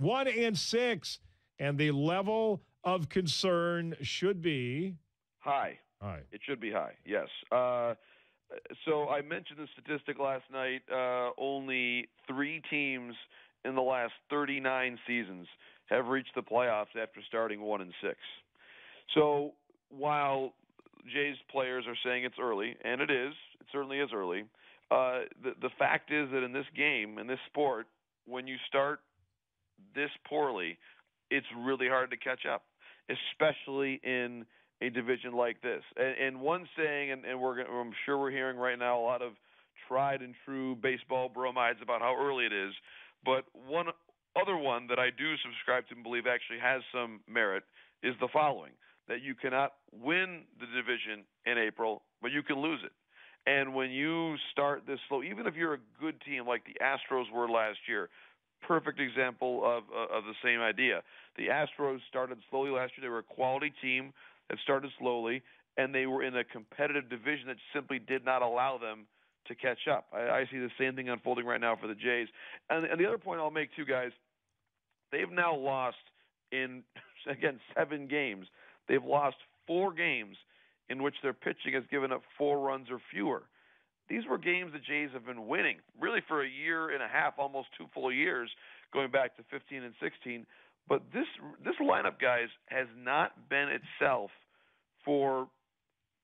1-6, and the level of concern should be high. high. It should be high, yes. So I mentioned the statistic last night. Only 3 teams in the last 39 seasons have reached the playoffs after starting 1-6. So while Jays players are saying it's early, and it certainly is early, the fact is that in this game, in this sport, when you start this poorly, it's really hard to catch up, especially in a division like this. And one saying, and I'm sure we're hearing right now a lot of tried and true baseball bromides about how early it is, but one other one that I do subscribe to and believe actually has some merit is the following, that you cannot win the division in April, but you can lose it. And when you start this slow, even if you're a good team like the Astros were last year, perfect example of the same idea. The Astros started slowly last year. They were a quality team that started slowly, and they were in a competitive division that simply did not allow them to catch up. I see the same thing unfolding right now for the Jays. And the other point I'll make, too, guys, they've now lost in, again, 7 games. They've lost 4 games in which their pitching has given up 4 runs or fewer. These were games the Jays have been winning, really for a year and a half, almost 2 full years, going back to 15 and 16. But this lineup, guys, has not been itself for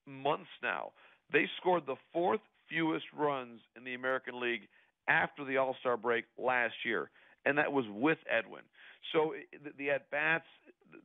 months now. They scored the 4th fewest runs in the American League after the All-Star break last year, and that was with Edwin. So the at-bats,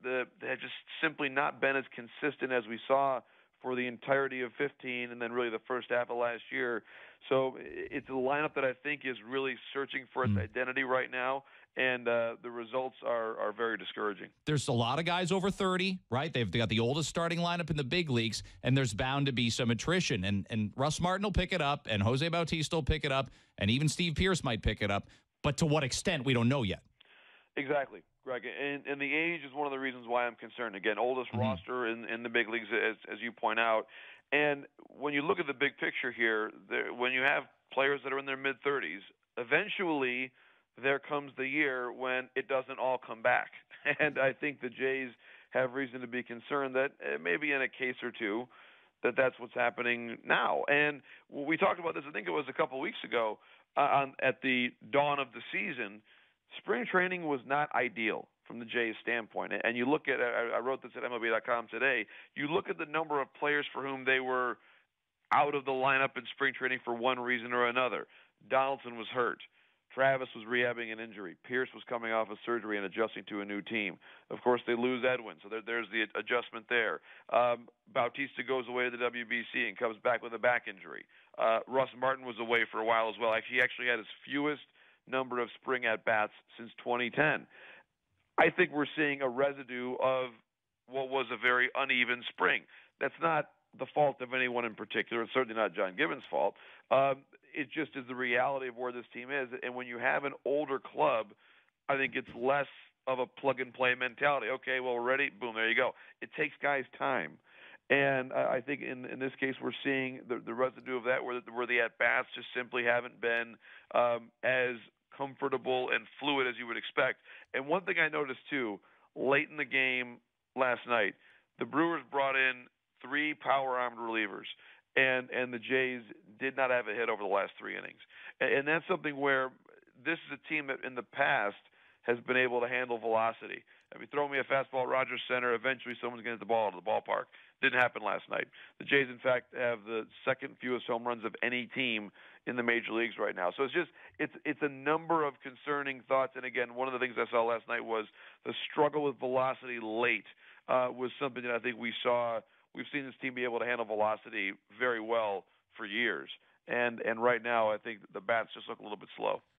they have just simply not been as consistent as we saw for the entirety of 15 and then really the first half of last year. So it's a lineup that I think is really searching for its identity right now, and the results are very discouraging. There's a lot of guys over 30, right? They've got the oldest starting lineup in the big leagues, and there's bound to be some attrition. And Russ Martin will pick it up, and Jose Bautista will pick it up, and even Steve Pearce might pick it up. But to what extent, we don't know yet. Exactly, Greg. And the age is one of the reasons why I'm concerned. Again, oldest roster in the big leagues, as you point out. And when you look at the big picture here, when you have players that are in their mid-30s, eventually there comes the year when it doesn't all come back. And I think the Jays have reason to be concerned that maybe in a case or two that's what's happening now. And we talked about this, I think it was a couple of weeks ago, at the dawn of the season. Spring training was not ideal from the Jays' standpoint. And you look at, I wrote this at MLB.com today, you look at the number of players for whom they were out of the lineup in spring training for one reason or another. Donaldson was hurt. Travis was rehabbing an injury. Pearce was coming off of surgery and adjusting to a new team. Of course, they lose Edwin, so there's the adjustment there. Bautista goes away to the WBC and comes back with a back injury. Russ Martin was away for a while as well. He actually had his fewest number of spring at-bats since 2010. I think we're seeing a residue of what was a very uneven spring. That's not the fault of anyone in particular. It's certainly not John Gibbons' fault. It just is the reality of where this team is. And when you have an older club, I think it's less of a plug-and-play mentality. Okay, well, we're ready. Boom, there you go. It takes guys time. And I think in this case we're seeing the residue of that where the at-bats just simply haven't been as comfortable and fluid as you would expect. And one thing I noticed, too, late in the game last night, the Brewers brought in 3 power-armed relievers, and the Jays did not have a hit over the last 3 innings. And that's something where this is a team that in the past has been able to handle velocity. If you throw me a fastball at Rogers Center, eventually someone's going to hit the ball out of the ballpark. Didn't happen last night. The Jays, in fact, have the second fewest home runs of any team in the major leagues right now. So it's a number of concerning thoughts. And again, one of the things I saw last night was the struggle with velocity late was something that I think we've seen this team be able to handle velocity very well for years. And right now, I think the bats just look a little bit slow.